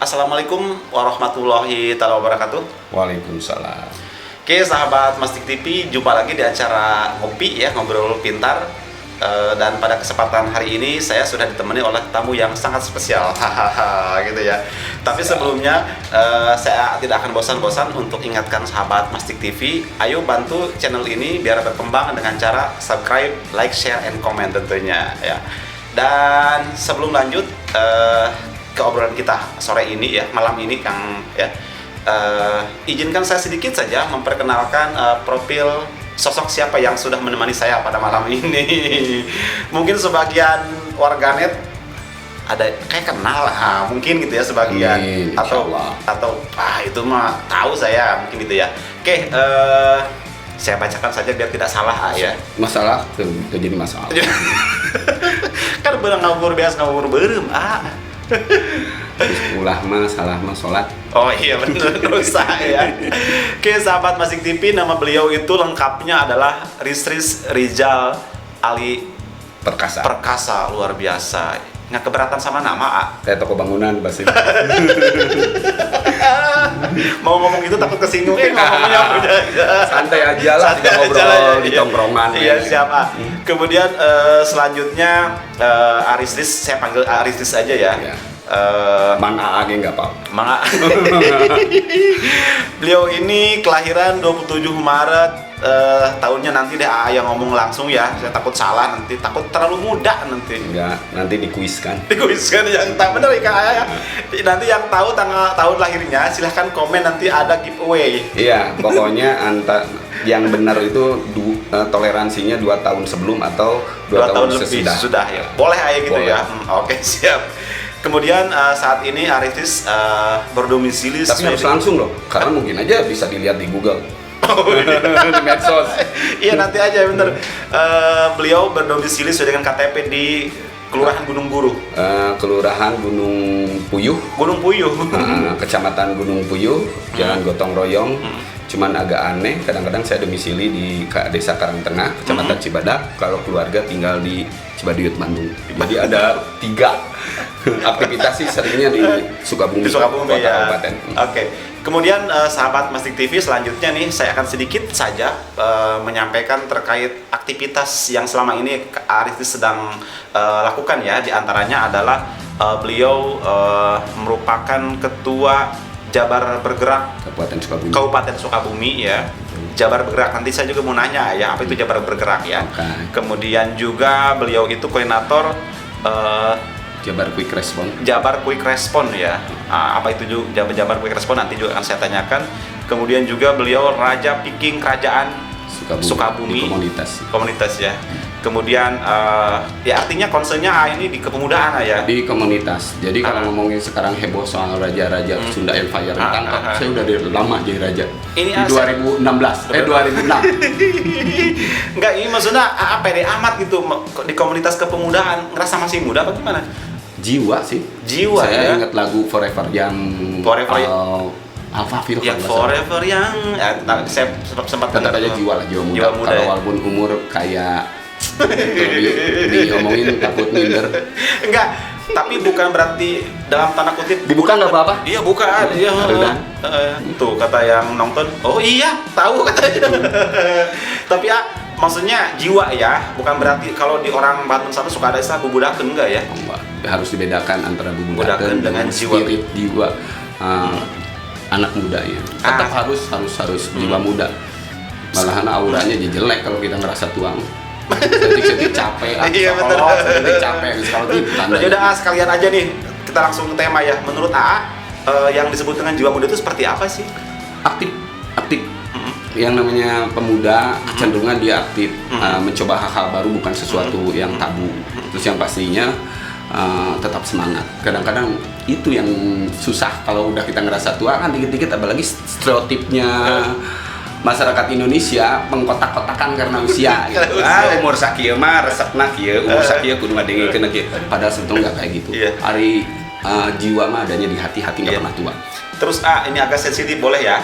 Assalamualaikum warahmatullahi wabarakatuh. Waalaikumsalam. Oke, sahabat Mastik TV, jumpa lagi di acara Ngopi ya, Ngobrol Pintar. Dan pada kesempatan hari ini saya sudah ditemani oleh tamu yang sangat spesial, hahaha, gitu ya. Tapi sebelumnya saya tidak akan bosan-bosan untuk ingatkan sahabat Mastik TV, ayo bantu channel ini biar berkembang dengan cara subscribe, like, share, and comment tentunya ya. Dan sebelum lanjut ke obrolan kita sore ini ya, malam ini Kang ya, izinkan saya sedikit saja memperkenalkan profil sosok siapa yang sudah menemani saya pada malam ini. Mungkin sebagian warganet ada kayak kenal lah, mungkin gitu ya sebagian. Atau itu mah tahu saya mungkin gitu ya. Oke, saya bacakan saja biar tidak salah ya. Masalah jadi masalah. Kan bener ngawur biasa ngawur berem Ulah mah salah mah sholat. Oh iya bener, dosa ya. Oke sahabat Mastik TV, nama beliau itu lengkapnya adalah Risris Rizal Ali Perkasa, luar biasa. Nggak keberatan sama nama Kayak toko bangunan pasti. Mau ngomong itu takut kesinggung, ngomongnya udah. Santai aja lah, kita ngobrol di tongkrongan. Iya siapa. Kemudian selanjutnya Arisris, saya panggil Arisris aja ya. Mang AA nggak apa. Mang AA. Beliau ini kelahiran 27 Maret. Tahunnya nanti deh AA yang ngomong langsung ya. Saya takut salah nanti, takut terlalu muda nanti. Enggak, nanti dikuiskan. Dikuiskan yang tak benar ya AA ya. Nanti yang tahu tahun lahirnya silahkan komen, nanti ada giveaway. Iya, pokoknya yang benar itu toleransinya 2 tahun sebelum atau 2 tahun lebih sesudah. Sudah ya. Boleh aja gitu. Boleh. Ya. Oke, siap. Kemudian saat ini Arisris berdomisili. Tapi harus langsung loh, karena mungkin aja bisa dilihat di Google. Di medsos. Iya nanti aja bener. Beliau berdomisili sesuai dengan KTP di Kelurahan Gunung Buru. Kelurahan Gunung Puyuh. Gunung Puyuh. Kecamatan Gunung Puyuh, Jalan Gotong Royong. Cuman agak aneh, kadang-kadang saya domisili di Desa Karangtengah, Kecamatan Cibadak. Kalau keluarga tinggal di Cibaduyut, Bandung. Jadi ada 3 aktivitas sih, seringnya di Sukabumi, Kota ya. Kabupaten. Oke. Kemudian sahabat Mastik TV, selanjutnya nih saya akan sedikit saja menyampaikan terkait aktivitas yang selama ini Arisris sedang lakukan ya. Di antaranya adalah beliau merupakan ketua Jabar Bergerak Kabupaten Sukabumi ya. Jabar Bergerak, nanti saya juga mau nanya ya apa itu Jabar Bergerak ya. Okay. Kemudian juga beliau itu koordinator Jabar Quick Response. Jabar Quick Response ya. Apa itu juga Jabar Quick Response, nanti juga akan saya tanyakan. Kemudian juga beliau Raja Piking Kerajaan Sukabumi. Komunitas ya. Kemudian ya artinya concernnya ini di kepemudaan ya. Di komunitas. Jadi kalau ngomongin sekarang heboh soal raja-raja Sunda Empire ditangkap, saya udah dari lama jadi raja. Ini di 2016, 2006. Enggak, ini maksudnya apa deh amat gitu di komunitas kepemudaan, ngerasa masih muda apa gimana? Jiwa sih. Jiwa saya ya. ingat lagu Forever yang Alfa Fir yang Forever yang saya sempat tetap aja jiwa muda. Kalau ya. walaupun umur kayak diomongin takut minder. Enggak, tapi bukan berarti dalam tanda kutip dibuka nggak apa-apa. Iya bukan, iya. Tuh kata yang nonton, oh iya tahu katanya. Tapi ya maksudnya jiwa ya, bukan berarti kalau di orang Banten sana suka ada istilah bubudakeun enggak ya? Enggak, harus dibedakan antara bubudakeun dengan spirit jiwa anak muda ya. Tetap harus jiwa muda. Malahan auranya jadi jelek kalau kita ngerasa tuang. Setik capek, iya betul. Capek kalau gitu. Yaudah sekalian aja nih kita langsung ke tema ya. Menurut AA yang disebut dengan jiwa muda itu seperti apa sih? Aktif. Yang namanya pemuda kecenderungan dia aktif, mencoba hal-hal baru, bukan sesuatu yang tabu. Terus yang pastinya tetap semangat. Kadang-kadang itu yang susah kalau udah kita ngerasa tua kan, dikit-dikit apalagi stereotipnya masyarakat Indonesia mengkotak-kotakan karena usia gitu. Umur sakieu mah resepna kieu, umur sakieu kudu ngadengikeun kieu. Padahal sebetulnya enggak kayak gitu. Hari jiwa mah adanya di hati enggak pernah tua. Terus ini agak sensitif boleh ya?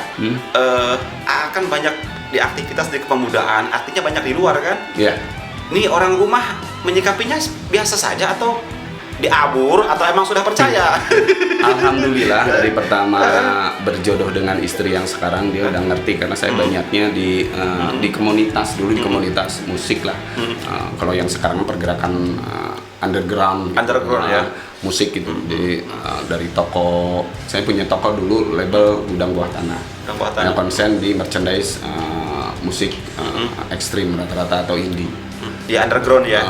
Kan banyak di aktivitas di kepemudaan, artinya banyak di luar kan? Iya. Nih orang rumah menyikapinya biasa saja atau diabur atau emang sudah percaya? Alhamdulillah dari pertama berjodoh dengan istri yang sekarang dia udah ngerti, karena saya banyaknya di komunitas dulu, di komunitas musik lah. Kalau yang sekarang pergerakan underground Ya. musik gitu. Dari toko, saya punya toko dulu label Gudang Buah Tanah. Yang konsen di merchandise musik ekstrim rata-rata atau indie. Di underground ya.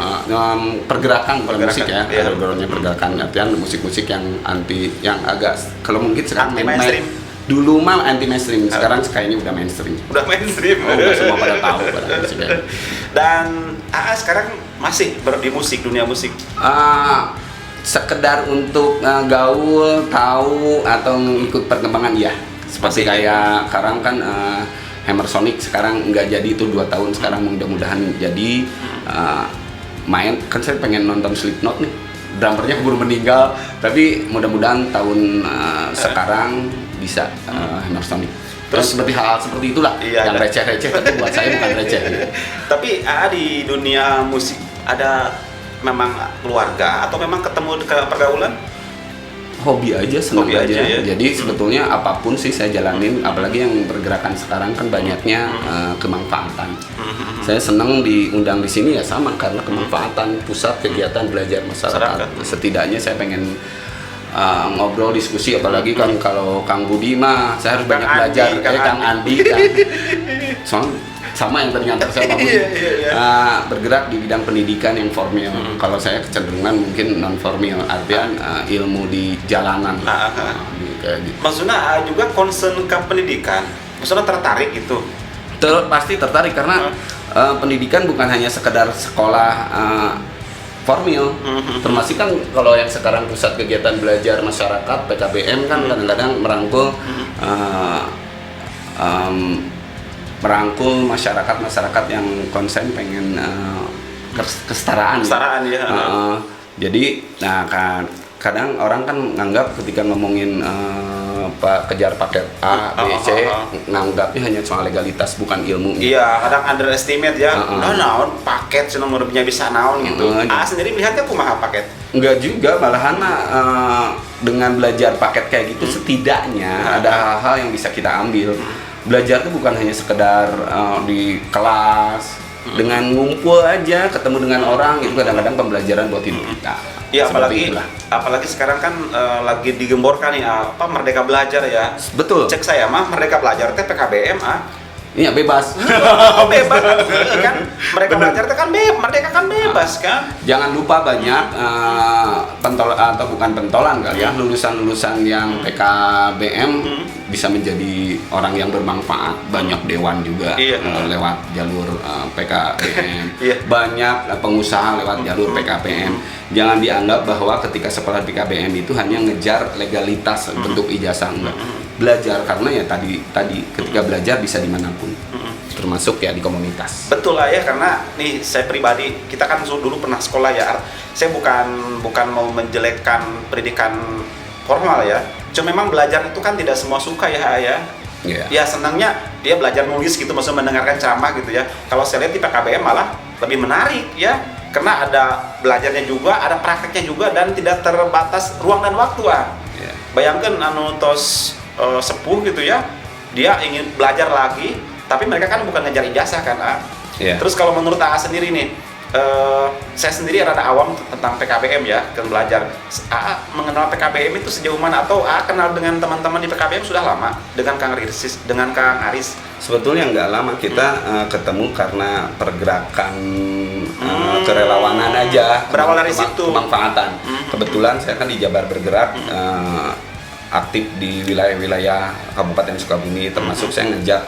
Pergerakan bukan musik ya, iya. undergroundnya pergerakan, artian musik-musik yang anti, yang agak kalau mungkin sekarang Anti mainstream. dulu mah anti mainstream, sekarang kayaknya udah mainstream. Udah mainstream. Udah semua pada tahu pada musiknya. Dan AA sekarang masih di musik, dunia musik. Sekedar untuk gaul, tahu atau ikut perkembangan ya. Seperti kayak sekarang kan Hammer Sonic sekarang nggak jadi itu 2 tahun, sekarang mudah-mudahan jadi main. Kan saya pengen nonton Slipknot nih, drummernya keburu meninggal, tapi mudah-mudahan tahun sekarang bisa Hammer Sonic. Terus seperti hal seperti itulah, yang receh-receh, tapi buat saya bukan receh. Tapi AA di dunia musik ada memang keluarga atau memang ketemu ke pergaulan? Hobi aja, senang Hobi aja ya? Jadi sebetulnya apapun sih saya jalanin, apalagi yang pergerakan sekarang kan banyaknya kemanfaatan. Saya senang diundang di sini ya sama karena kemanfaatan, pusat kegiatan belajar masyarakat. Setidaknya saya pengen ngobrol, diskusi, apalagi kan kalau Kang Budi mah saya harus banyak belajar, Kang Andi kan. Soalnya sama yang tadi ngantar saya Bang Budi. Bergerak di bidang pendidikan yang formal. Kalau saya kecenderungan mungkin non formal, artian ilmu di jalanan. Kayak gitu. Maksudnya juga concern ke pendidikan, maksudnya tertarik gitu? Pasti tertarik karena pendidikan bukan hanya sekedar sekolah formal, termasuk kan kalau yang sekarang pusat kegiatan belajar masyarakat PKBM kan kadang-kadang merangkul masyarakat yang konsen pengen kesetaraan. Kesetaraan ya. Jadi, kadang orang kan nganggap ketika ngomongin kejar paket A, B, C, nganggapnya hanya soal legalitas bukan ilmu. Iya, kadang underestimate ya. Naon paket seneng uripnya bisa naon gitu. Sendiri melihatnya kumaha paket? Enggak juga, malahan dengan belajar paket kayak gitu setidaknya ada hal-hal yang bisa kita ambil. Belajar itu bukan hanya sekedar di kelas, dengan ngumpul aja, ketemu dengan orang, itu kadang-kadang pembelajaran buat hidup kita. Iya, apalagi sekarang kan lagi digemborkan ya Merdeka Belajar ya. Betul. Cek saya mah Merdeka Belajar teh PKBM Iya, bebas. Bebas kan. Merdeka Belajar teh kan merdeka kan bebas kan. Jangan lupa banyak atau bukan pentolan kali ya, lulusan-lulusan yang PKBM bisa menjadi orang yang bermanfaat. Banyak dewan juga lewat jalur PKBM. Banyak pengusaha lewat jalur PKBM. Jangan dianggap bahwa ketika sekolah PKBM itu hanya ngejar legalitas bentuk ijazah, enggak. Belajar karena ya tadi ketika belajar bisa dimanapun, termasuk ya di komunitas. Betul lah ya, karena nih saya pribadi, kita kan dulu pernah sekolah ya. Saya bukan mau menjelekkan pendidikan formal ya. Cuma memang belajar itu kan tidak semua suka ya. Ya senangnya dia belajar nulis gitu, maksudnya mendengarkan ceramah gitu ya. Kalau saya lihat di PKBM malah lebih menarik ya, karena ada belajarnya juga, ada prakteknya juga, dan tidak terbatas ruang dan waktu Bayangkan tos sepuh gitu ya, dia ingin belajar lagi, tapi mereka kan bukan ngejar ijazah kan Terus kalau menurut AA sendiri nih, saya sendiri rada awam tentang PKBM ya, kan belajar. AA mengenal PKBM itu sejauh mana, atau AA kenal dengan teman-teman di PKBM sudah lama dengan Kang Aris? Sebetulnya nggak lama, kita ketemu karena pergerakan kerelawanan aja. Berawal dari situ. Kemanfaatan. Kebetulan saya kan di Jabar bergerak, aktif di wilayah-wilayah Kabupaten Sukabumi, termasuk saya ngejak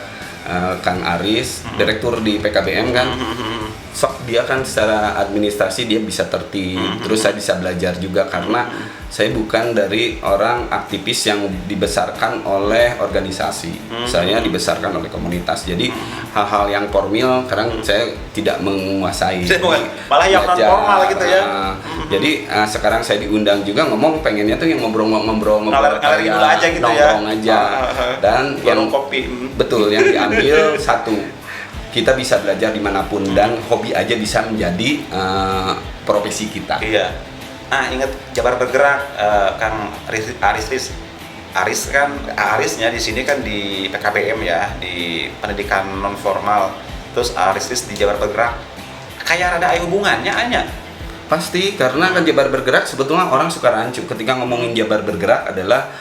Kang Aris, direktur di PKBM kan. Sok dia kan secara administrasi dia bisa tertib, terus saya bisa belajar juga karena saya bukan dari orang aktivis yang dibesarkan oleh organisasi, saya dibesarkan oleh komunitas. Jadi hal-hal yang formal kadang saya tidak menguasai. Malah yang non formal gitu ya. Jadi sekarang saya diundang juga, ngomong pengennya tuh yang ngobrol ngalir aja gitu ya. Nongkrong aja. Dan yang kopi. Betul, yang diambil satu, kita bisa belajar dimanapun dan hobi aja bisa menjadi profesi kita. Iya. ingat Jabar Bergerak, Kang Aris kan, Arisnya di sini kan di PKBM ya, di pendidikan non formal. Terus Aris di Jabar Bergerak, kayak ada hubungannya Anya. Pasti, karena kan Jabar Bergerak sebetulnya orang suka rancu ketika ngomongin Jabar Bergerak adalah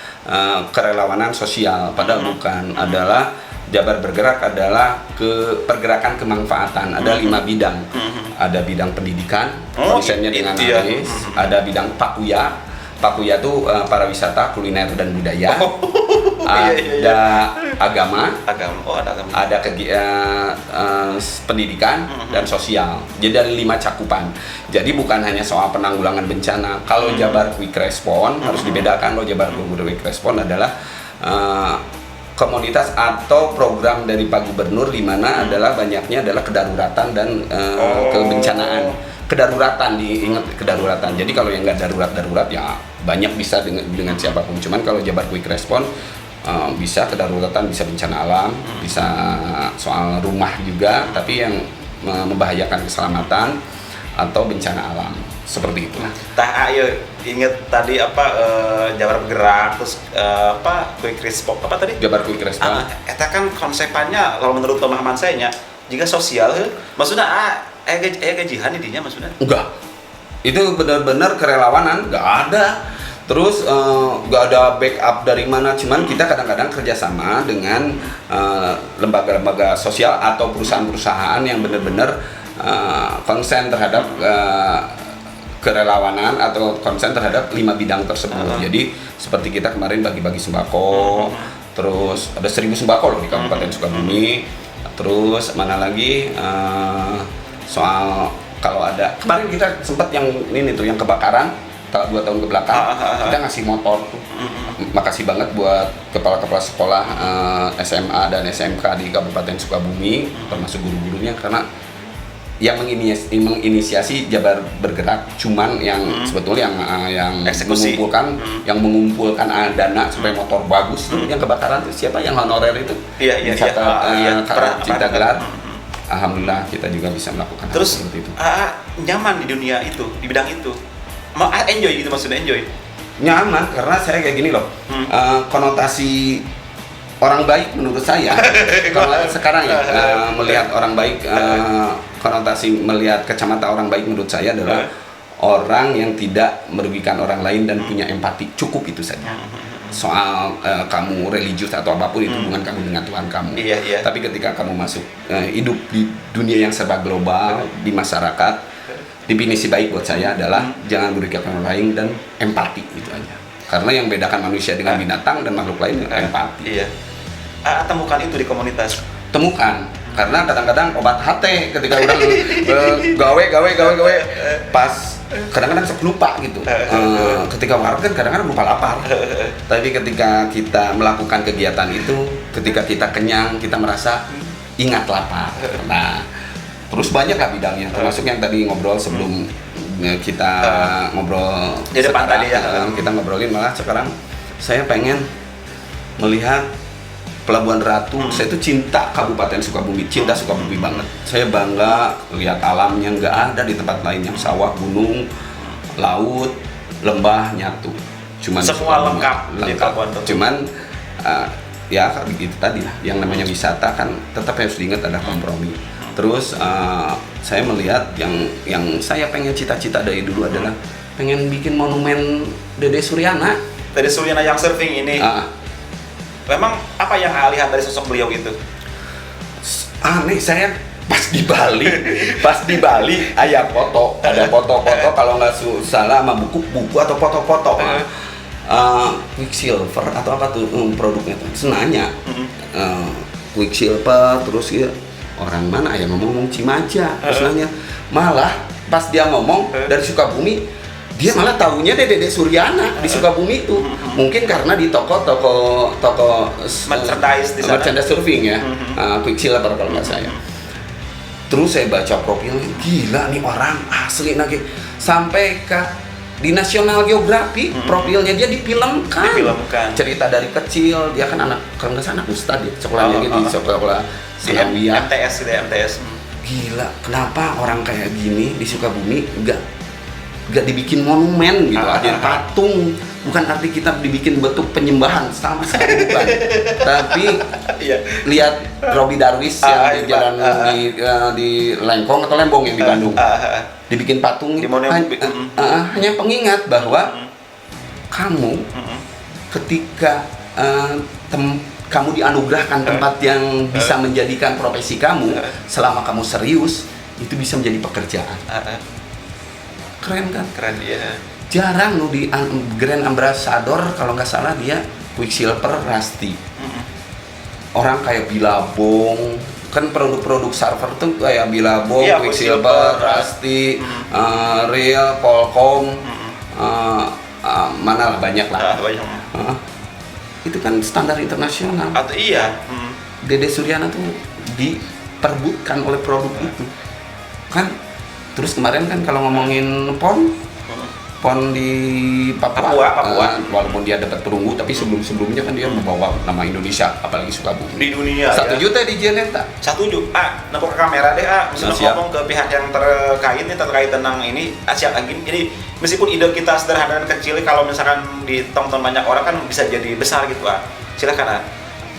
kerelawanan sosial, padahal bukan. Adalah Jabar Bergerak adalah pergerakan kemanfaatan. Ada 5 bidang. Ada bidang pendidikan, dosennya dengan Aris. Ada bidang Pakuya. Pakuya itu pariwisata, kuliner dan budaya. Ada agama. Ada agama. Ada pendidikan dan sosial. Jadi dari 5 cakupan. Jadi bukan hanya soal penanggulangan bencana. Kalau Jabar Quick Response harus dibedakan. Kalau Jabar Quick Response adalah komunitas atau program dari Pak Gubernur, di mana adalah banyaknya adalah kedaruratan dan kebencanaan. Kedaruratan, diingat kedaruratan. Jadi kalau yang nggak darurat ya banyak bisa dengan siapapun. Cuman kalau Jabar Quick Response bisa kedaruratan, bisa bencana alam, bisa soal rumah juga, tapi yang membahayakan keselamatan atau bencana alam seperti itu. Ayo inget tadi Jabar Bergerak, terus Quick Response apa tadi? Jabar Quick Response. Eta kan konsepannya kalau menurut pemahaman saya jika sosial, maksudnya gajihan intinya maksudnya? Enggak. Itu benar-benar kerelawanan, nggak ada. Terus nggak ada backup dari mana. Cuman kita kadang-kadang kerjasama dengan lembaga-lembaga sosial atau perusahaan-perusahaan yang benar-benar konsen terhadap kerelawanan atau konsen terhadap 5 bidang tersebut. Jadi seperti kita kemarin bagi-bagi sembako, terus ada 1.000 sembako loh di Kabupaten Sukabumi. Terus mana lagi soal kalau ada kemarin kita sempat yang ini tuh yang kebakaran 2 tahun ke belakang, kita ngasih motor tuh. Makasih banget buat kepala-kepala sekolah SMA dan SMK di Kabupaten Sukabumi, termasuk guru-gurunya, karena yang menginisiasi Jabar Bergerak, cuman yang sebetulnya yang eksekusi, mengumpulkan dana supaya motor bagus tuh, yang kebakaran tuh siapa yang honorer itu? Cipta Gelar. Alhamdulillah kita juga bisa melakukan terus hal seperti itu. Nyaman di dunia itu, di bidang itu. Enjoy gitu, maksudnya enjoy. Nyaman karena saya kayak gini loh. Konotasi orang baik menurut saya kalau sekarang ya melihat orang baik, konotasi melihat kacamata orang baik menurut saya adalah orang yang tidak merugikan orang lain dan punya empati, cukup itu saja. Soal kamu religius atau apapun itu hubungan kamu dengan Tuhan kamu. Tapi ketika kamu masuk hidup di dunia yang serba global, di masyarakat, definisi baik buat saya adalah jangan merugikan orang lain dan empati, itu aja. Karena yang bedakan manusia dengan binatang dan makhluk lain empati. Temukan itu di komunitas. Temukan. Karena kadang-kadang obat hati ketika udah gawe pas kadang-kadang lupa gitu. Ketika warga kan kadang-kadang lupa lapar. Tapi ketika kita melakukan kegiatan itu, ketika kita kenyang, kita merasa ingat lapar. Nah, terus banyak lah bidangnya, termasuk yang tadi ngobrol sebelum kita ngobrol di depan tadi ya. Kita ngobrolin malah sekarang saya pengen melihat Pelabuhan Ratu. Saya tuh cinta Kabupaten Sukabumi, cinta Sukabumi banget. Saya bangga lihat alamnya, nggak ada di tempat lain yang sawah, gunung, laut, lembah nyatu. Cuman semua lengkap. Cuman ya begitu tadi lah. Yang namanya wisata kan tetap harus diingat ada kompromi. Terus saya melihat yang saya pengen cita-cita dari dulu adalah pengen bikin monumen Dede Suryana. Dede Suryana yang surfing ini. Memang apa yang lihat dari sosok beliau itu? Aneh, saya pas di Bali ada foto-foto kalau nggak salah sama buku atau foto-foto Quicksilver atau apa tuh produknya tuh senanya Quicksilver, terus ya orang mana ya ngomong Cimaja, terus nanya, malah pas dia ngomong dari Sukabumi, dia malah tahunya Dede Suryana di Sukabumi itu. Mungkin karena di toko merchandise surfing ya, Quicksilver kalau nggak saya. Terus saya baca profilnya, gila nih orang asli lagi. Sampai ke di National Geographic, profilnya dia difilmkan. Cerita dari kecil, dia kan kalau nggak salah anak ustad ya, sekolahnya gitu di sekolah MTS. Gila, kenapa orang kayak gini di Sukabumi nggak dibikin monumen gitu, ada patung, bukan arti kita dibikin bentuk penyembahan, sama sekali bukan. Tapi lihat Robbie Darwish yang di jalan di Lengkong atau Lembong yang di Bandung, dibikin patung hanya pengingat bahwa kamu ketika kamu dianugerahkan tempat yang bisa menjadikan profesi kamu, selama kamu serius itu bisa menjadi pekerjaan. Keren kan? Keren ya. Jarang loh di Grand Ambassador kalau nggak salah dia Quicksilver Rusty. Orang kayak Billabong, kan produk-produk server tuh kayak Billabong, Quicksilver, Rusty, Real, Qualcomm, mana lah banyak lah. Itu kan standar internasional. Atau iya. Dede Suryana tuh diperbutkan oleh produk itu, kan. Terus kemarin kan kalau ngomongin PON di Papua. Walaupun dia dapat perunggu, tapi sebelumnya kan dia membawa nama Indonesia, apalagi Sukabumi. Di dunia. 1 juta di Janeta. 1 juta. Nampak ke kamera deh, misalnya ngomong ke pihak yang terkait tentang ini, ini meskipun ide kita sederhana dan kecil, kalau misalkan ditonton banyak orang kan bisa jadi besar gitu, silakan.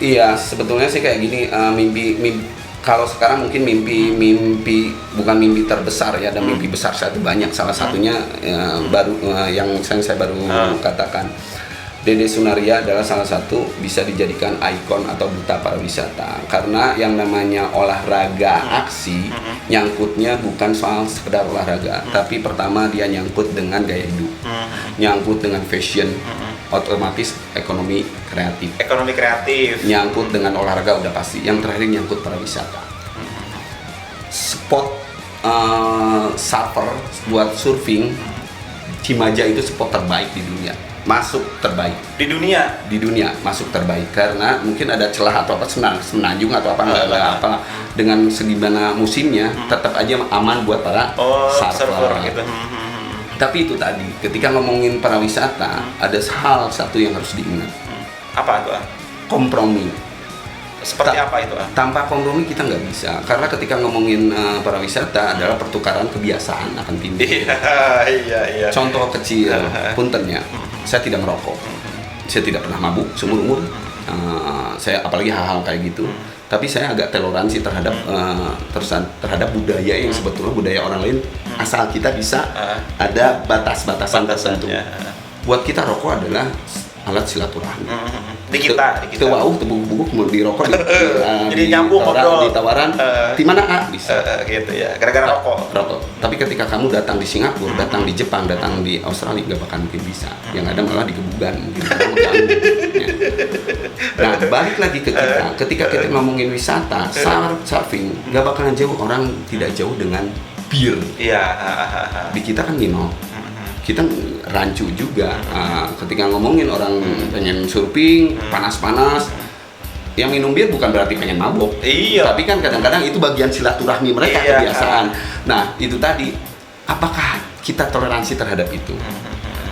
Iya, sebetulnya sih kayak gini, mimpi kalau sekarang mungkin mimpi bukan mimpi terbesar ya, ada mimpi besar satu banyak. Salah satunya yang saya baru katakan, Dede Sunaria adalah salah satu bisa dijadikan ikon atau duta pariwisata, karena yang namanya olahraga aksi nyangkutnya bukan soal sekedar olahraga, tapi pertama dia nyangkut dengan gaya hidup, nyangkut dengan fashion, otomatis ekonomi kreatif, nyangkut dengan olahraga udah pasti, yang terakhir nyangkut pariwisata. Spot surfer buat surfing, Cimaja itu spot terbaik di dunia, masuk terbaik di dunia masuk terbaik, karena mungkin ada celah atau apa, semenanjung atau apa dengan segimana musimnya tetap aja aman buat para surfer gitu. Tapi itu tadi, ketika ngomongin pariwisata, ada hal satu yang harus diingat. Apa itu? Kompromi. Seperti apa itu? Tanpa kompromi kita nggak bisa, karena ketika ngomongin pariwisata adalah pertukaran kebiasaan akan timbul. Iya. Contoh kecil, puntennya, saya tidak merokok, saya tidak pernah mabuk seumur umur, saya apalagi hal-hal kayak gitu. Tapi saya agak toleransi terhadap budaya yang sebetulnya budaya orang lain, asal kita bisa ada batasan tertentu. Buat kita rokok adalah alat silaturahmi. Di kita. Tebuk-bubuk mau dirokok jadi nyambung ngobrol. Di tawaran, di mana bisa. Gitu ya. Gara-gara rokok. Tapi ketika kamu datang di Singapura, datang di Jepang, datang di Australia, nggak bakal mungkin bisa. Yang ada malah digebugan, mungkin karena mengganggu. Nah, balik lagi ke kita. Ketika kita ngomongin wisata, surfing, nggak bakalan jauh, orang tidak jauh dengan bir. Iya. Di kita kan minum. Kita rancu juga. Ketika ngomongin orang pengen surfing, panas-panas, yang minum bir bukan berarti pengen mabok. Iya. Tapi kan kadang-kadang itu bagian silaturahmi mereka, kebiasaan. Nah, itu tadi, apakah kita toleransi terhadap itu?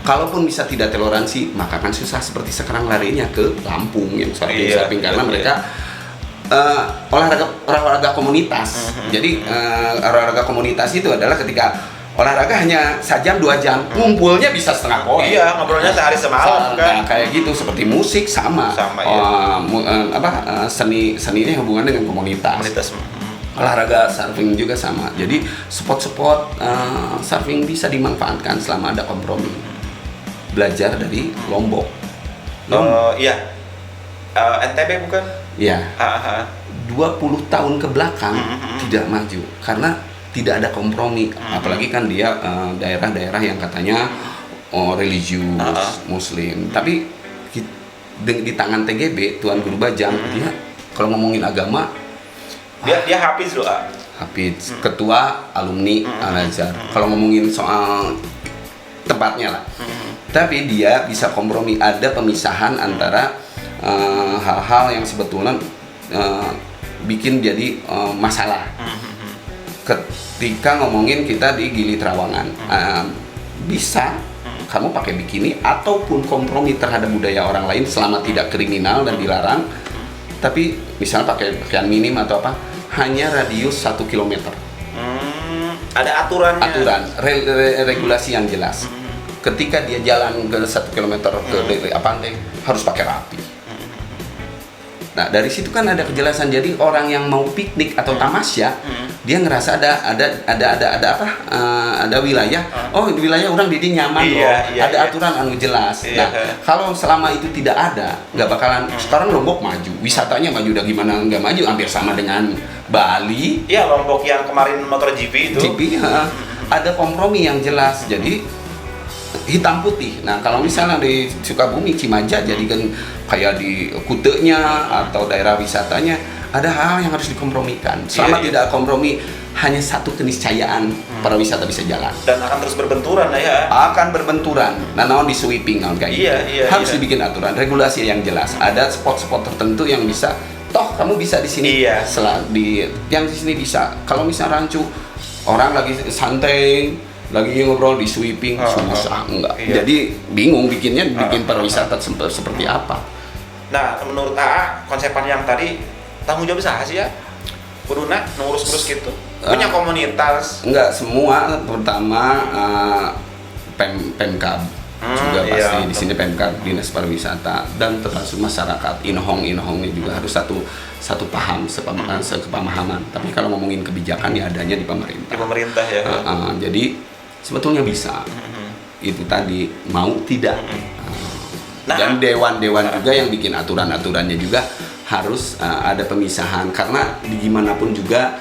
Kalaupun bisa tidak toleransi, maka kan susah seperti sekarang larinya ke Lampung yang surfing, karena mereka olahraga komunitas. Jadi olahraga komunitas itu adalah ketika olahraga hanya sejam 2 jam, ngumpulnya bisa setengah poin. Iya, ngobrolnya sehari semalam kan. Kayak gitu, seperti musik sama seninya hubungan dengan komunitas. Olahraga surfing juga sama. Jadi spot-spot surfing bisa dimanfaatkan selama ada kompromi. Belajar dari Lombok. Iya. NTB bukan? Iya. 20 tahun ke belakang tidak maju karena tidak ada kompromi, apalagi kan dia daerah-daerah yang katanya religius Muslim, tapi di tangan TGB Tuan Guru Bajang, dia kalau ngomongin agama dia hafiz loh. Hafiz, ketua alumni Al-Azhar. Kalau ngomongin soal tempatnya lah, tapi dia bisa kompromi, ada pemisahan antara hal-hal yang sebetulnya bikin jadi masalah. Ketika ngomongin kita di Gili Trawangan, bisa kamu pakai bikini ataupun kompromi terhadap budaya orang lain selama tidak kriminal dan dilarang, tapi misalnya pakai pakaian minim atau apa, hanya radius 1 kilometer. Ada aturannya. Regulasi yang jelas. Ketika dia jalan ke 1 kilometer ke pantai harus pakai rapi. Nah dari situ kan ada kejelasan. Jadi orang yang mau piknik atau tamasya, dia ngerasa ada wilayah. Oh di wilayah orang di nyaman loh. Ada aturan anu jelas. Nah kalau selama itu tidak ada, nggak bakalan. Sekarang Lombok maju, wisatanya maju. Udah gimana nggak maju? Hampir sama dengan Bali. Iya Lombok yang kemarin MotoGP itu. Ada kompromi yang jelas. Jadi hitam putih. Nah kalau misalnya di Sukabumi, Cimaja jadikan kayak di Kutenya atau daerah wisatanya, ada hal yang harus dikompromikan. Selama tidak kompromi, hanya satu keniscayaan para wisata bisa jalan. Dan akan terus berbenturan ya. Akan berbenturan. Nah naon di sweeping naon kayak gitu. Harus dibikin aturan, regulasi yang jelas. Ada spot-spot tertentu yang bisa. Toh kamu bisa di sini. Yang di sini bisa. Kalau misalnya rancu orang lagi santai, lagi ngobrol di sweeping, susah enggak. Jadi bingung bikin pariwisata seperti apa. Nah, menurut AA, konsepan yang tadi tanggung jawab sah sih ya? Kuduna ngurus-ngurus gitu. Punya komunitas. Enggak semua, pertama Pemkab juga pasti di sini Pemkab, Dinas Pariwisata, dan termasuk masyarakat. Inhongnya juga harus satu paham, sepemahaman. Tapi kalau ngomongin kebijakan ya adanya di pemerintah. Di pemerintah ya. Jadi sebetulnya bisa. Itu tadi mau tidak. Dan dewan-dewan juga yang bikin aturan-aturannya juga harus ada pemisahan, karena gimana pun juga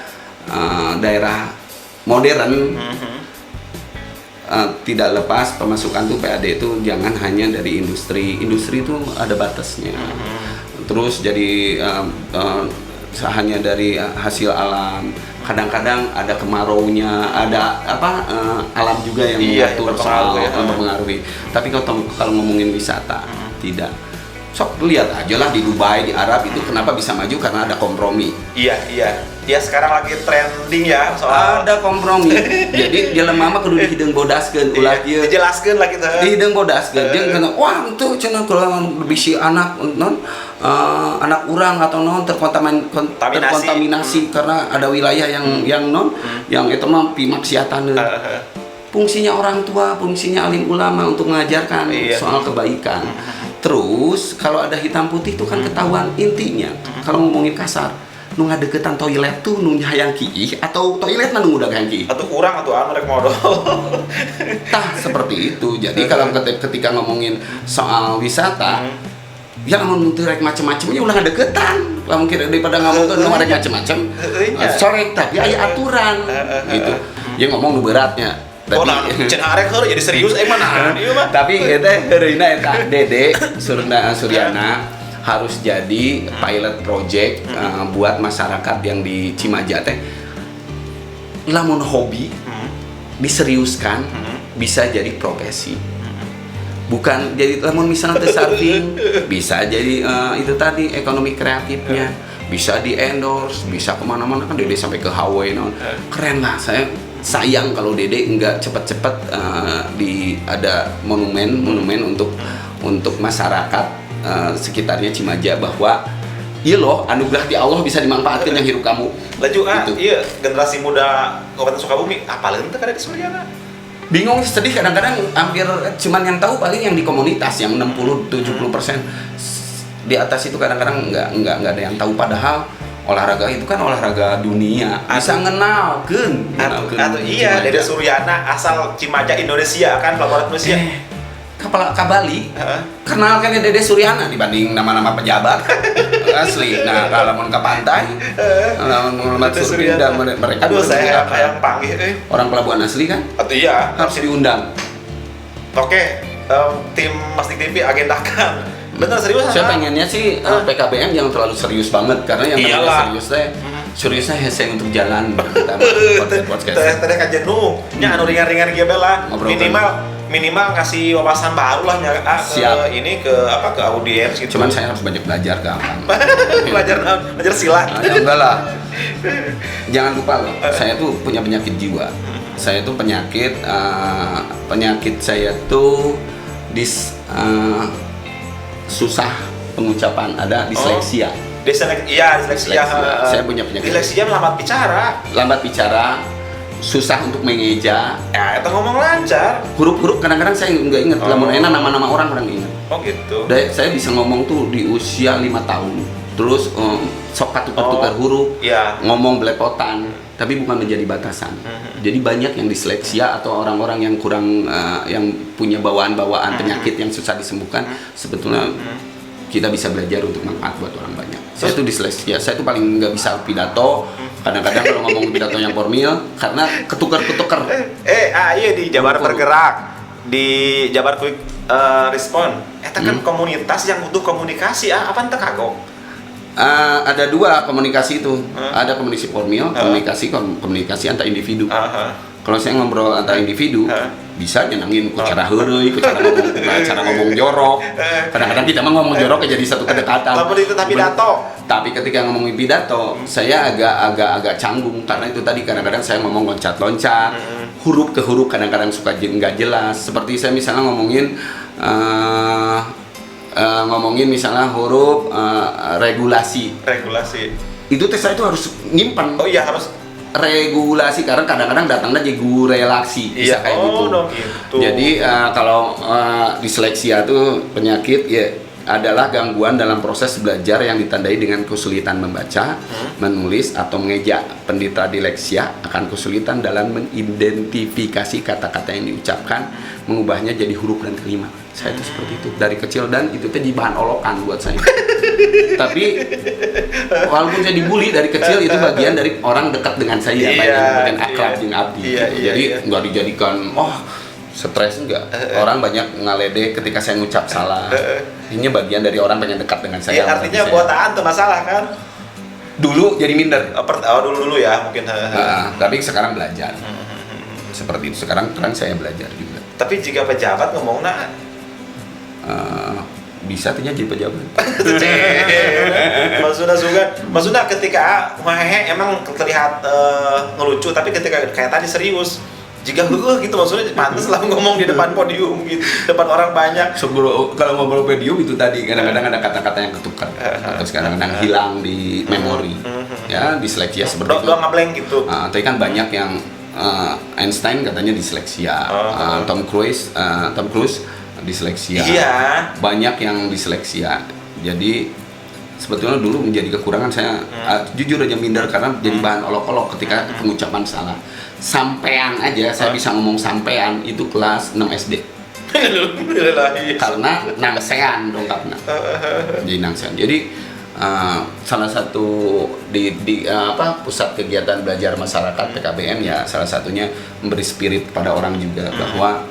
daerah modern tidak lepas pemasukan tuh PAD itu jangan hanya dari industri itu ada batasnya. Terus jadi hanya dari hasil alam, kadang-kadang ada kemaraunya, ada alam juga yang mengatur soal mempengaruhi. Tapi kalau ngomongin wisata tidak. Sok lihat aja lah di Dubai, di Arab itu kenapa bisa maju, karena ada kompromi. Iya sekarang lagi trending ya soal ada kompromi. Jadi jalan mama kudu dihideung bodaskeun ulah kieu. Dijelaskeun lah kita. Dihideung bodaskeun jeung kana wah itu cenah kalau bisi anak anak urang atau terkontaminasi karena ada wilayah yang yang itu mah pimaksiatan. Fungsinya orang tua, fungsinya alim ulama untuk mengajarkan soal kebaikan. Terus kalau ada hitam putih itu kan ketahuan intinya. Kalau ngomongin kasar, nu ngadeukeutan toilet tuh nu hayang kiih atau toilet nu udah hayang kiih? Atau urang atau anu rek modal. Tah seperti itu. Jadi kalau ketika ngomongin soal wisata, ya lamun teu rek macem-macem nya ulah ngadeuketan. Lamun kira daripada ngomongkeun nu rek macem-macem. Sorry tapi aya aturan gitu. Ya ngomong nu beratnya. Cen arek heureul jadi serius mana ieu mah. Tapi eta heureuna eta Dede Suryana harus jadi pilot project buat masyarakat yang di Cimaja teh. Lamun hobi diseriuskan bisa jadi profesi. Bukan jadi lamun misalnya surfing bisa jadi itu tadi ekonomi kreatifnya. Bisa di endorse, bisa kemana-mana kan Dede sampai ke Hawaii keren lah. Saya sayang kalau Dede nggak cepat-cepat ada monumen untuk masyarakat sekitarnya Cimaja bahwa iya loh anugerah di Allah bisa dimanfaatkan yang hidup kamu. Laju gitu. Iya generasi muda Kabupaten Sukabumi apalagi itu kada di Suryana. Bingung sedih kadang-kadang hampir cuman yang tahu paling yang di komunitas yang 60-70%. Di atas itu kadang-kadang nggak ada yang tahu, padahal olahraga itu kan olahraga dunia, bisa ngenalkeun iya Dede Suryana asal Cimaja Indonesia kan pelabuhan Indonesia ke Bali kenalkan Dede Suryana dibanding nama-nama pejabat asli. Nah kalau mau ke pantai ngelamat surfing dan mereka saya yang panggil orang pelabuhan asli kan iya harus diundang. Oke, tim Mastik TV agendakan. Bener serius? Saya pengennya sih PKBM jangan terlalu serius banget, karena yang namanya seriusnya hese untuk jalan kita podcast. Tadi kan jenuh, nya anu ringan-ringan ge lah. Minimal ngasih wawasan baru lah ke audiens gitu. Cuman saya harus banyak belajar gampang. belajar silat. Enggak lah. Jangan lupa loh, saya tuh punya penyakit jiwa. Saya tuh penyakit saya tuh susah pengucapan, ada disleksia. Disleksia. Saya punya penyakit. Disleksia lambat bicara. susah untuk mengeja. Ya, itu ngomong lancar. Huruf-huruf kadang-kadang saya nggak inget. Lamun enak nama-nama orang ingat. Oh gitu. Saya bisa ngomong tuh di usia 5 tahun. Terus sok tukar-tukar huruf, Iya. ngomong belepotan, tapi bukan menjadi batasan. Jadi banyak yang disleksia atau orang-orang yang kurang yang punya bawaan-bawaan penyakit yang susah disembuhkan, sebetulnya kita bisa belajar untuk manfaat buat orang banyak. Saya tuh disleksia, saya tuh paling nggak bisa pidato. Kadang-kadang kalau ngomong pidato yang formal karena ketukar-ketukar. Iya di Jabar Bergerak, di Jabar Quick Respon. Eta kan komunitas yang butuh komunikasi. Apa ente kagok? Ada dua komunikasi itu. Ada komunikasi formal, komunikasi antar individu. Kalau saya ngobrol antar individu, bisa nyenengin ku cara heureuy, ku cara ngomong jorok. Kadang-kadang kita mah ngomong jorok jadi satu kedekatan. Lamun itu tapi pidato. Tapi ketika ngomongin pidato, saya agak canggung karena itu tadi kadang-kadang saya ngomong loncat-loncat, huruf ke huruf kadang-kadang suka nggak jelas. Seperti saya misalnya ngomongin misalnya huruf regulasi. Itu tes saya itu harus nyimpan. Oh iya harus regulasi karena kadang-kadang datangnya jadi relaksi bisa kayak gitu. Gitu. Jadi kalau disleksia itu penyakit ya adalah gangguan dalam proses belajar yang ditandai dengan kesulitan membaca, menulis atau mengeja. Penderita disleksia akan kesulitan dalam mengidentifikasi kata-kata yang diucapkan, mengubahnya jadi huruf dan kalimat. Saya itu seperti itu dari kecil dan itu jadi bahan olokan buat saya. Tapi walaupun saya dibully dari kecil itu bagian dari orang dekat dengan saya, bagian akrab dengan abdi. Jadi nggak dijadikan stres enggak. Orang banyak ngaledek ketika saya ngucap salah. Ini bagian dari orang pengen dekat dengan saya. Artinya buatan tuh masalah kan? Dulu jadi minder. Dulu ya mungkin. Tapi sekarang belajar. Seperti itu. Sekarang saya belajar juga. Tapi jika pejabat ngomongnya bisa tuh jadi pejabat. Maksudnya ketika emang terlihat ngelucu, tapi ketika kayak tadi serius. Jika gitu maksudnya pantas lah ngomong di depan podium gitu, depan orang banyak. Kalau ngobrol podium itu tadi kadang-kadang ada kata-kata yang ketukar, atau kadang-kadang hilang di memori. Ya, disleksia seperti itu. Doang ngeblank gitu. Tapi kan banyak yang Einstein katanya disleksia, Tom Cruise disleksia. Iya. Banyak yang disleksia. Jadi sebetulnya dulu menjadi kekurangan saya jujur aja minder karena jadi bahan olok-olok ketika pengucapan salah. Sampean aja saya bisa ngomong sampean itu kelas 6 SD. Karena nangsean dongkapna. Jadi nangsean. Jadi salah satu di pusat kegiatan belajar masyarakat PKBM ya salah satunya memberi spirit pada orang juga bahwa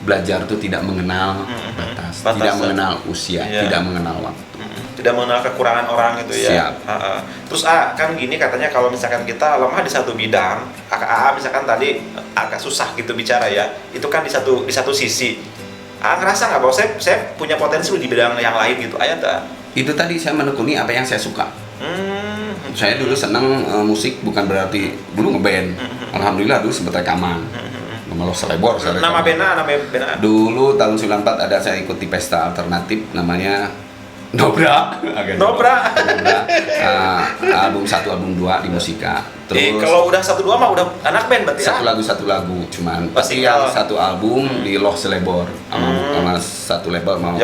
belajar itu tidak mengenal batas, tidak mengenal usia, tidak mengenal waktu. Tidak mengenal kekurangan orang gitu ya. Siap. Terus kan gini katanya kalau misalkan kita lemah di satu bidang, misalkan tadi agak susah gitu bicara ya, itu kan di satu sisi. Ngerasa nggak bahwa saya punya potensi di bidang yang lain gitu, tak? Itu tadi saya menekuni apa yang saya suka. Saya dulu senang musik bukan berarti dulu ngeband. Alhamdulillah dulu sempat rekaman. Malah selebor saya. Nama bena. Dulu tahun 94 ada saya ikut di pesta alternatif namanya Nobra. Album 1, album 2 di Musika. Terus kalau udah 1, 2 mah udah anak band berarti. Satu lagu cuman. Pasti yang satu album di Loh Selebor sama satu label mau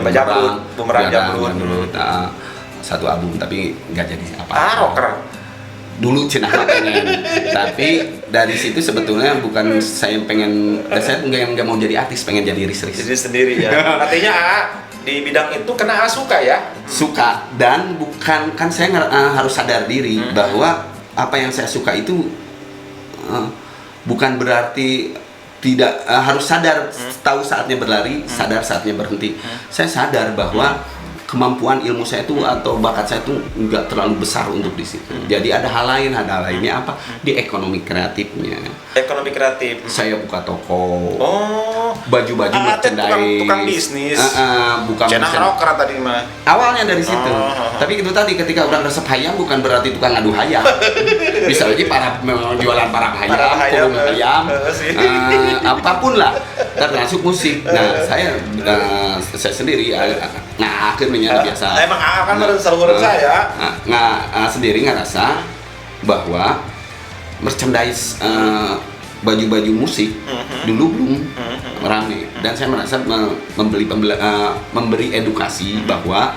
Bumerang Jamrut. Satu album tapi nggak jadi apa. Rocker. Dulu cenah pengen. Tapi dari situ sebetulnya bukan saya pengen, saya nggak mau jadi artis, pengen jadi diri sendiri ya. Artinya di bidang itu kena suka ya? Suka dan bukan kan saya harus sadar diri bahwa apa yang saya suka itu bukan berarti tidak harus sadar tahu saatnya berlari, sadar saatnya berhenti. Saya sadar bahwa kemampuan ilmu saya itu atau bakat saya itu nggak terlalu besar untuk di situ. Jadi ada hal lainnya apa? Di ekonomi kreatifnya. Ekonomi kreatif. Saya buka toko. Baju-baju merchandise. Tukang bisnis. Bukan cenah rocker tadi mah. Awalnya dari situ. Tapi itu tadi ketika udah resep hayam bukan berarti tukang ngadu hayam. Bisa aja jualan para hayam, apapun lah. Termasuk musik. Nah, saya sendiri akhirnya biasa. Emang kan harus saluran saya. Sendiri ngerasa bahwa merchandise baju-baju musik dulu belum rame, dan saya merasa memberi edukasi bahwa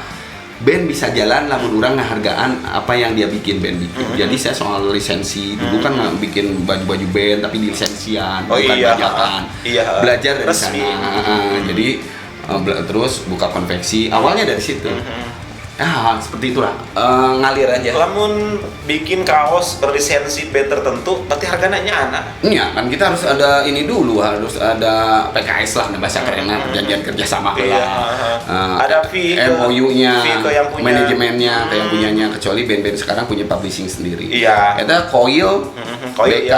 band bisa jalan lamun orang ngehargaan apa yang dia bikin band bikin. Jadi saya soal lisensi dulu kan bikin baju-baju band tapi di lisensian, bukan bajakan. Belajar dari resmi. sana. Jadi terus buka konveksi. Awalnya dari situ. Seperti itulah, ngalir aja. Lamun bikin kaos berlisensi band tertentu, berarti harganya anak. Iya, kan kita harus ada ini dulu, harus ada PKS lah, bahasa kerennya, perjanjian kerjasama lah. Ada fee MOU-nya, fee ke yang punya. manajemennya, kayak yang punyanya, kecuali band-band sekarang punya publishing sendiri. Iya. Kita Coil, Coil, BK,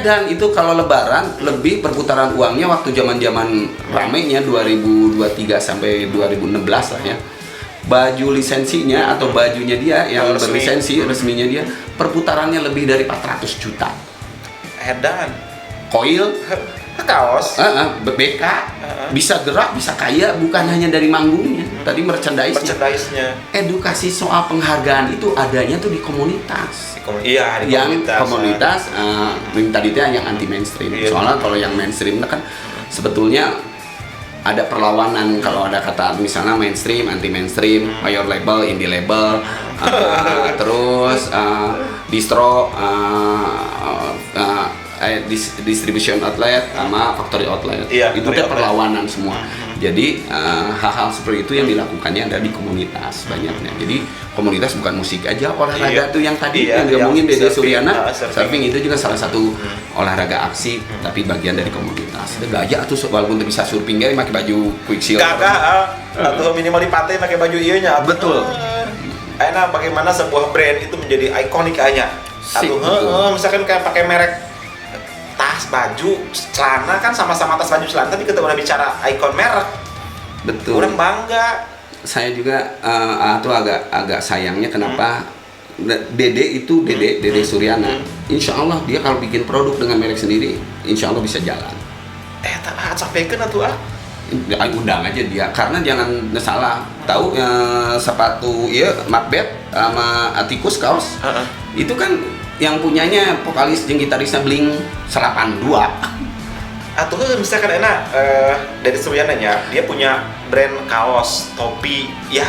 dan itu kalau lebaran lebih perputaran uangnya waktu zaman-zaman ramenya 2023 sampai 2016 lah ya. Baju lisensinya atau bajunya dia yang berlisensi resminya dia perputarannya lebih dari 400 juta. Edan. Coil, kaos. BK bisa gerak, bisa kaya, bukan hanya dari manggungnya. Tadi merchandise-nya. Edukasi soal penghargaan itu adanya tuh di komunitas. Iya, di komunitas. Tadi itu yang anti mainstream. Iya. Soalnya kalau yang mainstream kan sebetulnya ada perlawanan, kalau ada kata misalnya mainstream, anti mainstream, mayor label, indie label, terus distro, distribution outlet sama factory outlet. Iya, itu kan perlawanan semua. Jadi hal-hal seperti itu yang dilakukannya ada di komunitas banyaknya. Jadi komunitas bukan musik aja, olahraga tuh yang tadi yang diomongin Dede Suryana, surfing itu juga salah satu olahraga aksi, tapi bagian dari komunitas. Gajah tuh walaupun bisa surfing gak pakai baju Quicksilver. Atau minimal di pantai pakai baju ieunya. Betul. Enak bagaimana sebuah brand itu menjadi ikonik aja. Atau misalkan kayak pakai merek tas, baju, celana kan sama-sama tas, baju, celana, tapi kita udah bicara ikon merek. Betul. Orang bangga. Saya juga tuh agak sayangnya kenapa Dede Suryana. Insya Allah dia kalau bikin produk dengan merek sendiri, insya Allah bisa jalan. Tak sampaikan atuh Undang aja dia, karena jangan salah tahu sepatu Macbeth sama Atticus kaos. Itu kan yang punyanya vokalis jeung gitarisnya Blink 182. Atau misalkan dari Suryananya dia punya brand kaos, topi, ya.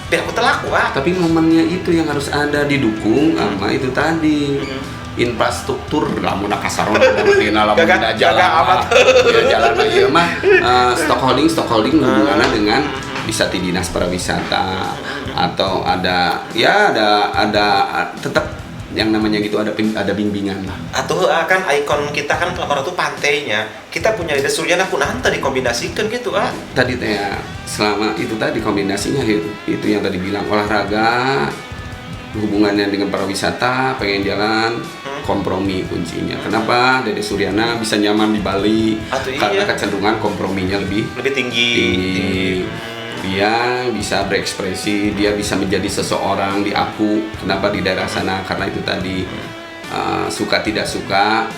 Biar aku telaku Tapi momennya itu yang harus ada didukung sama itu tadi. Infrastruktur lamun kasaron jalan aja mah stockholding hubungannya dengan bisa di dinas pariwisata atau ada tetap yang namanya gitu ada bimbingan lah. Atau kan ikon kita kan Kelamaran tuh pantainya. Kita punya Dede Suryana pun nanti dikombinasikan gitu Tadi selama itu tadi kombinasinya itu yang tadi bilang olahraga hubungannya dengan pariwisata, pengen jalan, kompromi kuncinya. Kenapa Dede Suryana bisa nyaman di Bali? Karena kecenderungan komprominya lebih tinggi. Dia bisa berekspresi, dia bisa menjadi seseorang di aku. Kenapa di daerah sana? Karena itu tadi suka tidak suka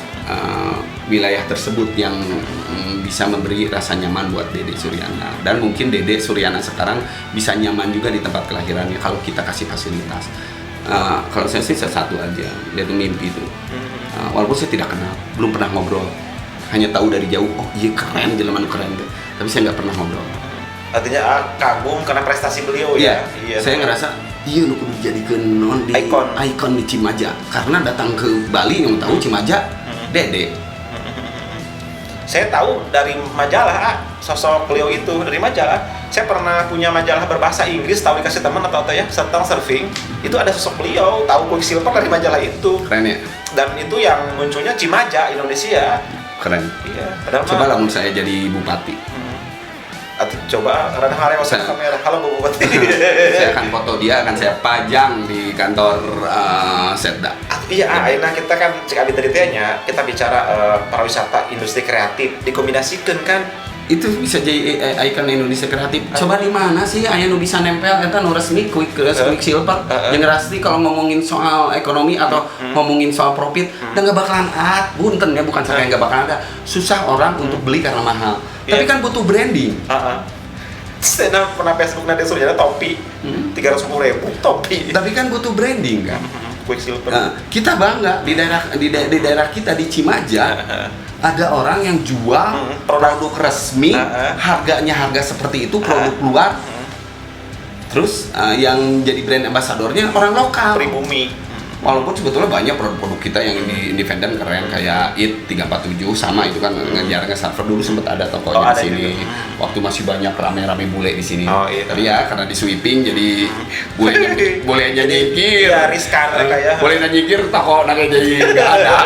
wilayah tersebut yang bisa memberi rasa nyaman buat Dede Suryana. Dan mungkin Dede Suryana sekarang bisa nyaman juga di tempat kelahirannya kalau kita kasih fasilitas. Kalau saya sih satu aja, yaitu mimpi itu. Walaupun saya tidak kenal, belum pernah ngobrol, hanya tahu dari jauh, oh iya keren, jeleman keren, tapi saya nggak pernah ngobrol. Artinya kagum karena prestasi beliau ya. Iya. Saya ngerasa lu kudu jadikan non di ikon di Cimaja, karena datang ke Bali yang tahu Cimaja, Dede. Saya tahu dari majalah sosok beliau itu dari majalah. Saya pernah punya majalah berbahasa Inggris, tahu dikasih teman atau ya tentang surfing. Itu ada sosok beliau, tahu Quicksilver dari majalah itu. Keren ya. Dan itu yang munculnya Cimaja, Indonesia. Keren. Iya. Coba lamun saya jadi bupati. Atau coba karena hal yang kamera. Halo Bu Bupati. Saya akan foto dia, akan saya pajang di kantor Setda. Iya, akhirnya kita kan cek abis ceritanya kita bicara pariwisata, industri kreatif dikombinasikan kan. Itu bisa jadi ikon Indonesia kreatif. Coba di mana sih aya nu bisa nempel eta nu resmi Quicksilver. Yang pasti kalau ngomongin soal ekonomi atau ngomongin soal profit, udah nggak bakalan bunten ya, bukan sampai nggak bakalan ada. Susah orang untuk beli karena mahal. Tapi kan butuh branding. Saya pernah Facebook Dede Suryana topi 310.000 topi. Tapi kan butuh branding kan. Quicksilver. Kita bangga di daerah kita di Cimaja ada orang yang jual produk resmi, harganya harga seperti itu, produk luar. Terus yang jadi brand ambassadornya orang lokal. Pribumi. Walaupun sebetulnya banyak produk-produk kita yang independen keren kayak IT 347 sama itu kan ngejarnya server dulu sempat ada tokonya di sini. Waktu masih banyak rame-rame bule di sini. Iya. Tapi ya karena di sweeping jadi bolehnya nyikir. Iya, riskan kayak. Bolehnya nyikir toko jadi nggak ada.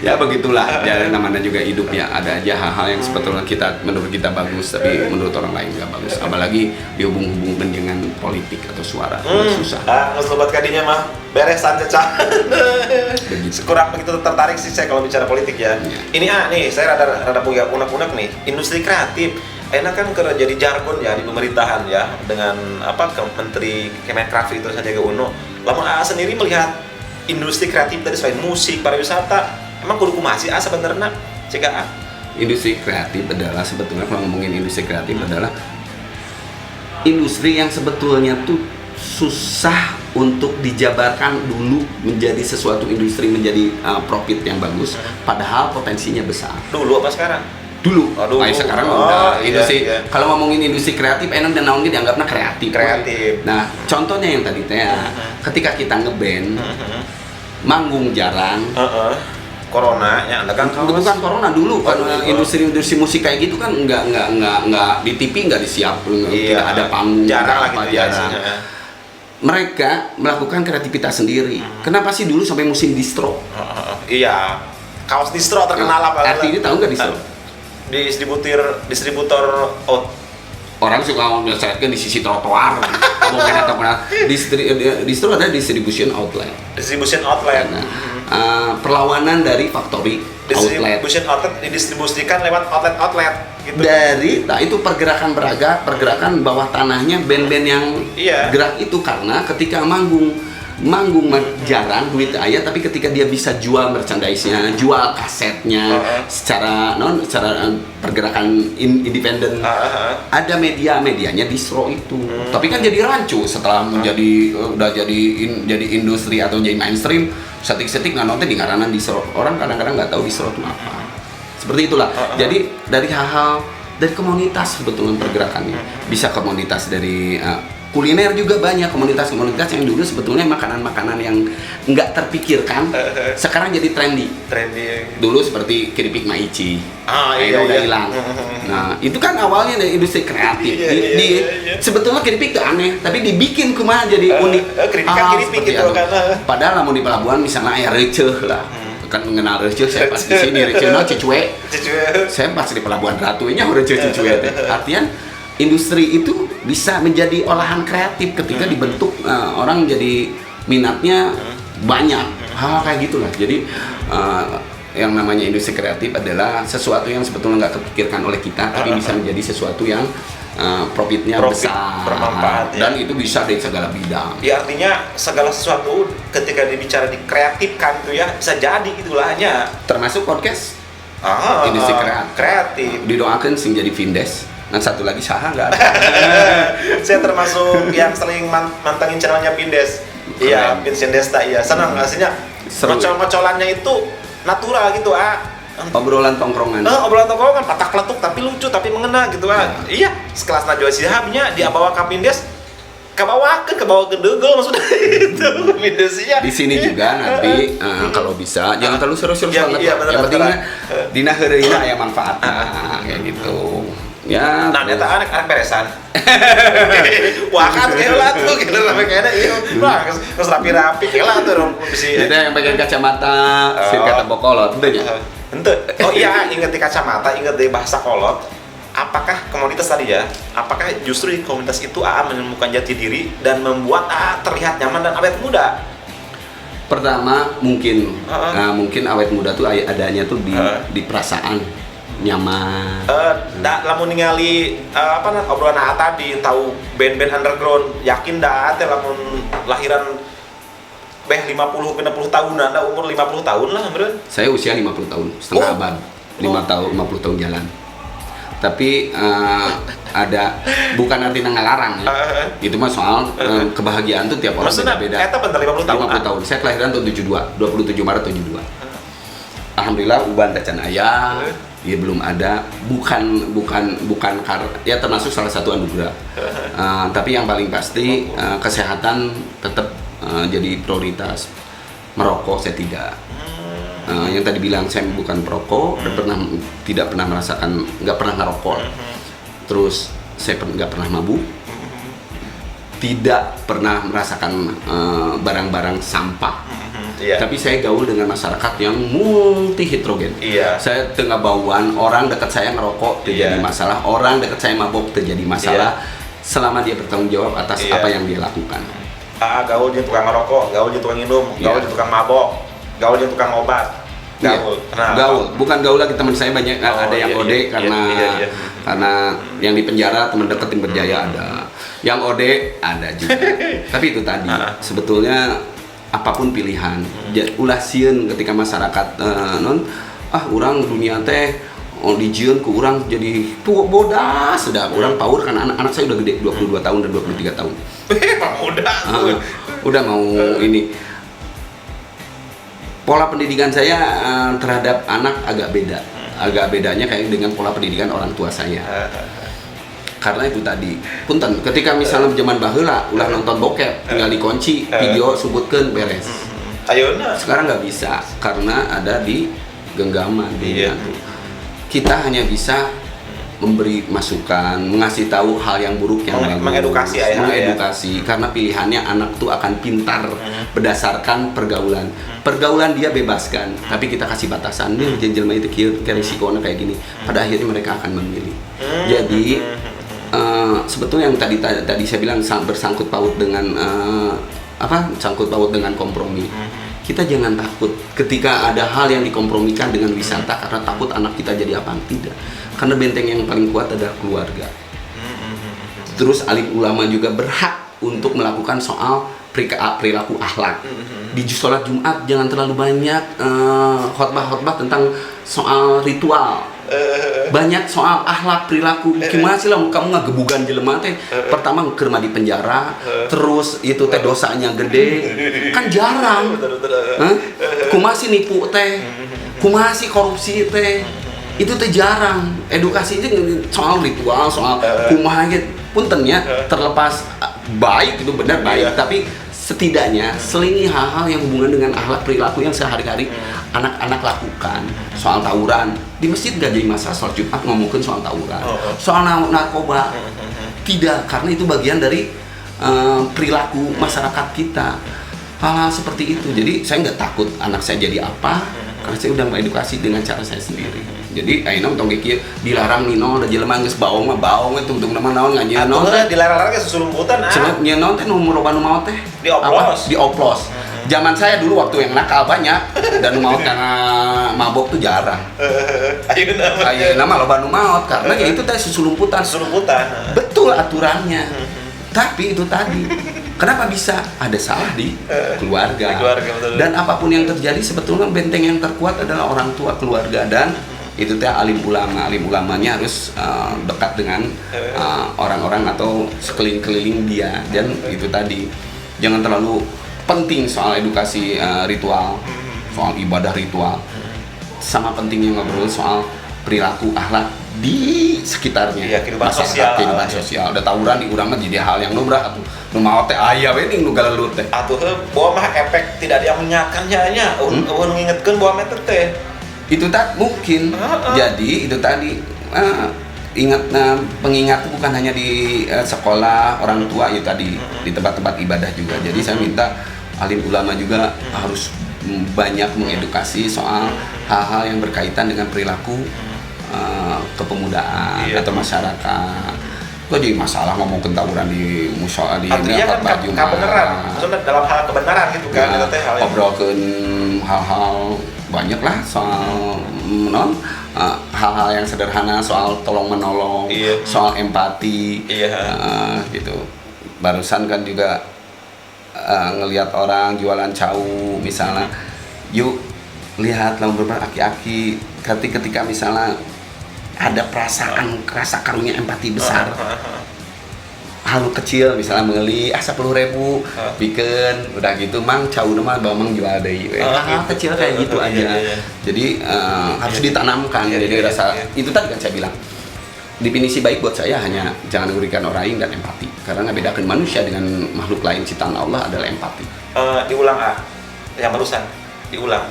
Ya begitulah, ya namanya juga hidup ya, ada aja hal-hal yang sebetulnya menurut kita bagus tapi menurut orang lain nggak bagus, apalagi dihubung-hubungkan dengan politik atau suara. Susah. Ngesobat kadinya mah beresan cecah. Begitu. Kurang begitu tertarik sih saya kalau bicara politik ya. Ini nih saya rada punya unek-unek nih, industri kreatif. Enak kan kerja jadi jargon ya di pemerintahan ya dengan Menteri Kemenkraf itu saja Uno. Lamun sendiri melihat industri kreatif tadi selain musik, pariwisata, emang kudu kumaha sebenarnya CKA? Industri kreatif adalah sebetulnya kalau ngomongin industri kreatif adalah industri yang sebetulnya tuh susah untuk dijabarkan dulu menjadi sesuatu industri menjadi profit yang bagus, padahal potensinya besar. Dulu apa sekarang? Dulu. Sekarang udah industri. Iya. Kalau ngomongin industri kreatif, enak dan naonnya dianggapnya kreatif. Nah, contohnya yang tadi teh, ketika kita ngeband, manggung jarang. Corona ya, Anda kan bukan corona dulu kan industri musik kayak gitu kan nggak di TV nggak disiap, tidak ada panggung, jarang lah gitu jarang. Ya. Mereka melakukan kreativitas sendiri. Kenapa sih dulu sampai musim distro? Iya, kaos distro terkenal apa? Artinya tahu nggak distro? Distributor orang suka menyelesaikan di sisi trotoar. Mungkin atau distro ada distribution outlet. Perlawanan dari factory outlet. Distribution outlet didistribusikan lewat outlet gitu. Itu pergerakan bawah tanahnya band-band yang gerak itu karena ketika manggung jarang duit ayah, tapi ketika dia bisa jual merchandise-nya, jual kasetnya secara pergerakan independen, ada medianya distro itu. Tapi kan jadi rancu setelah udah jadi industri atau jadi mainstream, setik-setik nonton di ngaranan distro. Orang kadang-kadang nggak tahu distro itu apa. Seperti itulah. Jadi dari hal-hal dari komunitas sebetulnya pergerakannya. Bisa komunitas dari kuliner juga banyak, komunitas-komunitas yang dulu sebetulnya makanan-makanan yang nggak terpikirkan sekarang jadi trendy. Dulu seperti keripik maici, udah hilang. Nah itu kan awalnya dari industri kreatif. Sebetulnya keripik itu aneh, tapi dibikin kumaha jadi unik. Keripik gitu kan. Padahal mau di pelabuhan misalnya air receh lah. Kan mengenal receh, saya pas di sini receh cicue. Saya pas di Pelabuhan Ratu ini receh cicue. Artian industri itu bisa menjadi olahan kreatif ketika dibentuk, orang jadi minatnya banyak, hal kayak gitulah. Jadi yang namanya industri kreatif adalah sesuatu yang sebetulnya nggak terpikirkan oleh kita, tapi bisa menjadi sesuatu yang profit besar, bermanfaat, dan itu bisa dari segala bidang. Ya artinya segala sesuatu ketika dibicara dikreatifkan itu ya bisa jadi gitulah. Termasuk podcast industri kreatif. Didoakan sing jadi Vindes. Dan satu lagi Saha nggak ada. Saya termasuk yang sering mantengin channelnya Pindes. Iya, Vincent Desta. Iya, senang aslinya. Ngocol-ngocolannya itu natural gitu obrolan tongkrongan. Obrolan tongkrongan patah peletuk tapi lucu tapi mengena gitu Iya, sekelas Najwa Shihabnya dia bawa ke Pindes. ke bawah degel maksudnya itu Pindes-nya. Di sini juga nanti kalau bisa jangan terlalu serius-serius banget. Iya, yang penting dina heureuna aya manfaatna kayak gitu. Ya, nah eta anak beresan. Wah kan kela tuh kita sampai kayaknya iya. Wah, geus rapi-rapi kela tuh bisi. Kita yang pakai kacamata, sih kata bokolot teh nya. Henteu. Oh iya, inget di kacamata, inget di bahasa kolot. Apakah komunitas tadi ya? Apakah justru di komunitas itu menemukan jati diri dan membuat terlihat nyaman dan awet muda? Pertama mungkin awet muda tuh adanya tuh di perasaan nyaman. Lamun ningali obrolan tadi tahu band-band underground yakin teh lamun lahiran 50 60 tahunan, umur 50 tahun lah, Bro. Saya usia 50 tahun, setengah abad. 50 tahun jalan. tapi ada bukan artinya ngelarang ya. Itu mah soal kebahagiaan tuh tiap orang Maksudnya, beda-beda. eta bentar 50 tahun. 50 tahun. Saya kelahiran tahun 72, 27 Maret 72. Alhamdulillah uban tacan ayah. Ya belum ada, bukan karena ya termasuk salah satu anugerah. Tapi yang paling pasti kesehatan tetap jadi prioritas. Merokok saya tidak. Yang tadi bilang saya bukan perokok, tidak pernah merasakan, nggak pernah ngerokok. Terus saya nggak pernah mabuk, tidak pernah merasakan barang-barang sampah. Iya. Tapi saya gaul dengan masyarakat yang multi heterogen. Iya. Saya tengah bauan, orang dekat saya ngerokok terjadi Iya. masalah, orang dekat saya mabuk terjadi masalah. Selama dia bertanggung jawab atas Iya. apa yang dia lakukan. Gaul dia tukang ngerokok, gaul dia tukang minum, gaul dia tukang mabok, gaul dia tukang obat. Gaul. Iya. Gaul, bukan gaul lagi, teman saya banyak ada yang iya, OD iya, iya. karena yang di penjara teman dekat tim berjaya ada. Yang OD ada juga. Tapi itu tadi sebetulnya apapun pilihan, ulah sieun ketika masyarakat urang dunia teh dijieun ku urang jadi tua bodas sudah urang paur karena anak saya udah gede 22 tahun dan 23 tahun. Emang Udah mau ini. Pola pendidikan saya terhadap anak agak beda. Agak bedanya kayak dengan pola pendidikan orang tua saya. Karena itu tadi, punten, ketika misalnya zaman baheula ulah nonton bokep, tinggal dikunci, video sebutkeun beres. Ayeuna. Sekarang nggak bisa karena ada di genggaman Iya. Kita hanya bisa memberi masukan, mengasih tahu hal yang buruk yang bagus, Mengedukasi ya. mengedukasi karena pilihannya anak tuh akan pintar berdasarkan pergaulan. Pergaulan dia bebaskan, tapi kita kasih batasan. Nih jelema itu kieu risikonya kayak gini. Pada akhirnya mereka akan memilih. Jadi sebetulnya yang tadi saya bilang bersangkut paut dengan sangkut paut dengan kompromi. Kita jangan takut ketika ada hal yang dikompromikan dengan wisata karena takut anak kita jadi apa, tidak. Karena benteng yang paling kuat adalah keluarga. Terus alim ulama juga berhak untuk melakukan soal perilaku akhlak. Di sholat Jumat jangan terlalu banyak khotbah-khotbah tentang soal ritual. Banyak soal akhlak perilaku. Gimana sih lah kamu ngagebugan jelema teh? Pertama kerma di penjara, terus itu teh dosanya gede. Kan jarang. Kumaha sih nipu teh? Kumaha sih korupsi teh? Itu teh jarang. Edukasinya soal ritual, soal kumaha gitu. Puntennya terlepas baik itu benar baik, tapi setidaknya selingi hal-hal yang hubungan dengan akhlak perilaku yang sehari-hari anak-anak lakukan. Soal tawuran di masjid gak jadi masalah, soal Jumat ngomongin soal tawuran, soal narkoba tidak, karena itu bagian dari perilaku masyarakat kita, hal-hal seperti itu. Jadi saya nggak takut anak saya jadi apa, karena saya udah mengedukasi dengan cara saya sendiri. Jadi ayeuna tong kieu dilarang nino da jelema geus baong mah baong teh untuk nama naon ngajieun naon teh dilarang-larang ke susulumputan cenah nyeun naon teh nu loba nu maot teh Dioplos. dioplos. Zaman saya dulu waktu yang nakal banyak dan nu maot karena mabok tuh jarang. Ayeuna mah loba nu maot karena ya itu teh susulumputan. Betul aturannya. Tapi itu tadi, kenapa bisa? Ada salah di keluarga. Betul. Dan apapun yang terjadi sebetulnya benteng yang terkuat adalah orang tua, keluarga, dan itu teh alim ulama. Alim ulamanya harus dekat dengan orang-orang atau sekeliling-keliling dia. Dan itu tadi, jangan terlalu penting soal edukasi ritual, soal ibadah ritual. Sama pentingnya ngobrol soal perilaku akhlak di sekitarnya, kehidupan sosial. Ada tawuran di urang mah jadi hal yang lumrah atuh. Nu maot teh aya we ning nu galelut teh. Atuh bahwa mah efek tidak dia mengingatkan nya ngingetkeun bahwa mah teh. Itu tak mungkin. Jadi itu tadi pengingat bukan hanya di sekolah, orang tua itu tadi di tempat-tempat ibadah juga. Jadi saya minta alim ulama juga harus banyak mengedukasi soal hal-hal yang berkaitan dengan perilaku kepemudaan atau masyarakat. Kok jadi masalah ngomong tawuran di musyola di khotbah Jumat. Kebenaran, maksudnya dalam hal kebenaran gitu kan, itu teh hal ngobrolkeun hal-hal banyak lah soal hal-hal yang sederhana, soal tolong menolong, soal empati, gitu. Barusan kan juga ngelihat orang jualan cau misalnya, yuk lihat lamun beberapa aki-aki ketika misalnya ada perasaan rasa karunia empati besar. Hal kecil misalnya meuli 10.000 bikin udah gitu mang cau mah bawa mang jual deui hal kecil kayak gitu aja. Jadi harus ditanamkan. Jadi rasa itu tadi kan saya bilang definisi baik buat saya hanya jangan merugikan orang lain dan empati, karena ngebedakan manusia dengan makhluk lain ciptaan Allah adalah empati. Diulang yang barusan diulang.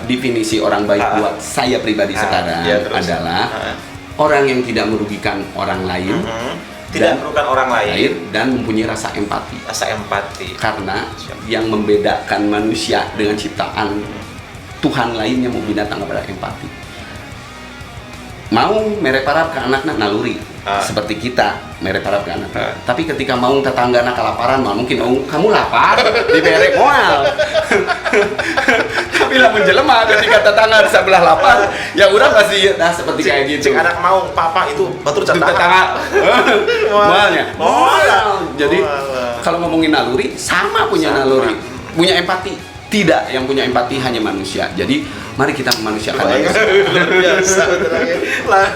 Definisi orang baik buat saya pribadi sekarang adalah orang yang tidak merugikan orang lain, tidak merugikan orang lain dan mempunyai rasa empati. Rasa empati. Karena yang membedakan manusia dengan ciptaan Tuhan lainnya mau binatang adalah empati. Mau mereparap ke anaknya naluri, seperti kita mereparap ke anaknya. Tapi ketika mau tetangga anak kelaparan, mungkin kamu lapar, diberi moal. Tapi lah menjelma ketika tetangga di sebelah lapar, ya udah pasti seperti kayak gitu. Anak mau papa itu batur tetangga. Moalnya. Jadi kalau ngomongin naluri, sama punya naluri, punya empati. Tidak, yang punya empati hanya manusia. Jadi mari kita memanusiakan manusia. Luar biasa lah.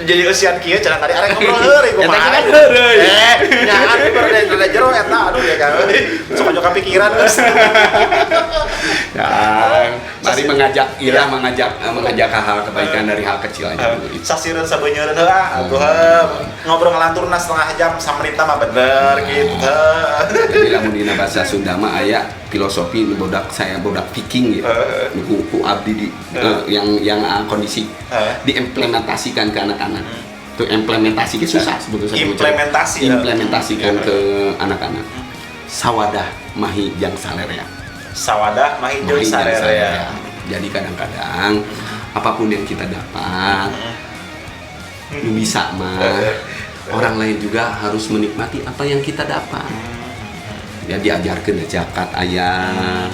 Jadi usian kieu cenah tadi arek ngobrol heureuy kumaha. Nyahan berde jero eta aduh ya kan. Sok aja kepikiran geus. Ya, mari mengajak mengajak hal kebaikan dari hal kecil aja dulu. Sasireun sabeunyeun atuh ngobrol ngalanturna setengah jam samenit mah bener gitu. Jadi lamun dina bahasa Sunda mah aya filosofi bodak viking gitu. Ku abdi yang kondisi diimplementasikan ke anak-anak. Itu implementasi itu susah sebetulnya. Implementasikan ke anak-anak. Sawadah mahi jang salerea. Sawadah mahi jang salerea. Jadi kadang-kadang apapun yang kita dapat bisa mah orang lain juga harus menikmati apa yang kita dapat. Ya diajarkan zakat ayah,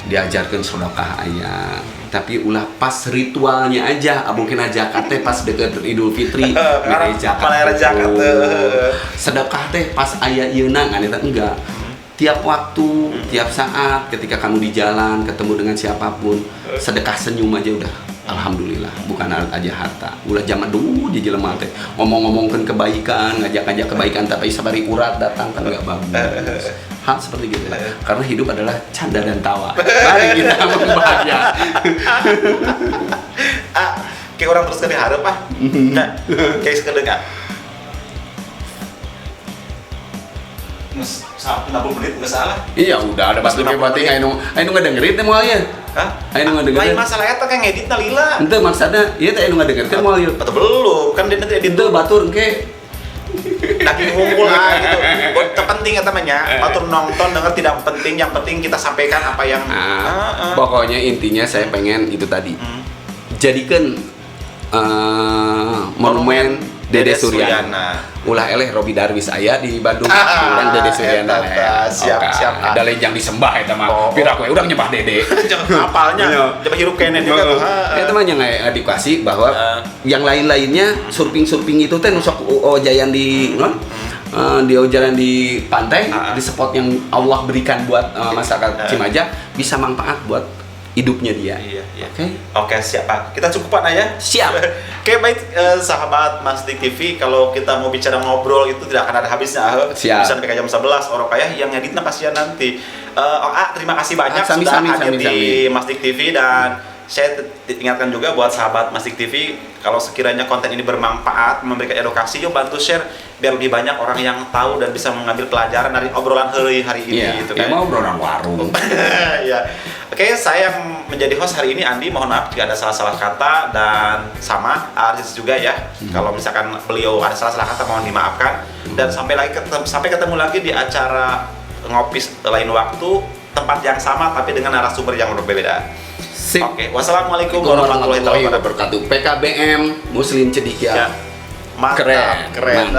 diajarkan sedekah ayah, tapi ulah pas ritualnya aja, mungkin aja zakat teh pas deket Idul Fitri, mere zakat, sedekah teh pas ayah ieuna kan eta enggak. Tiap waktu, tiap saat, ketika kamu di jalan, ketemu dengan siapapun, sedekah senyum aja udah, alhamdulillah, bukan aja harta. Ulah zaman dulu di jelema teh ngomong-ngomongkeun kebaikan, ngajak-ngajak kebaikan, tapi sabari urat datang kan enggak bagus. Hal seperti gitu, karena hidup adalah canda dan tawa. Mari kita membahagia. Kayak orang terus kali harap nah, kayak sekedengar. 60 menit nggak salah. Iya udah ada pasti ayo ngedengerin teh moal ya. Hah? Ayo ngedengerin. Lain masalah eta kayak ngeditna lila. Henteu maksudna ieu teh anu ngadengerin teh moal ieu. Atau belum? Kan dia nanti edit Henteu batur engke lagi ngumpul gitu. Buat terpenting eta mah nya. Batur nonton denger tidak penting, yang penting kita sampaikan apa yang pokoknya intinya saya pengen itu tadi. Jadikan monumen Dede Suryana. Ulah eleh Robi Darwis aya di Bandung. Urang Dede Suryana. Siap. Ada yang disembah eta mah. Pira kowe urang nyembah Dede. Apalnya coba hirup kene juga tuh. Eta mah yang edukasi bahwa yang lain-lainnya surfing itu teh nu sok ojayan di di jalan di pantai, di spot yang Allah berikan buat masyarakat Cimaja bisa manfaat buat hidupnya dia. Iya. Oke, siap Pak. Kita cukupan aja. Siap. Oke, baik sahabat Masdik TV, kalau kita mau bicara ngobrol itu tidak akan ada habisnya. Siap. Bisa sampai jam 11 orang kaya yang ngeditnya kasihan nanti. Terima kasih banyak sudah hadir di Masdik TV dan saya ingatkan juga buat sahabat Masdik TV, kalau sekiranya konten ini bermanfaat, memberikan edukasi, yuk bantu share biar lebih banyak orang yang tahu dan bisa mengambil pelajaran dari obrolan hari ini gitu kan. Ya mau obrolan warung. Ya. Oke, saya menjadi host hari ini Andi, mohon maaf jika ada salah-salah kata dan sama Aziz juga ya. Kalau misalkan beliau ada salah-salah kata mohon dimaafkan dan sampai ketemu lagi di acara ngopi lain waktu, tempat yang sama tapi dengan narasumber yang berbeda. Sip. Oke, wassalamualaikum warahmatullahi wabarakatuh. PKBM Muslim Cedikiah. Ya. Mantap, keren.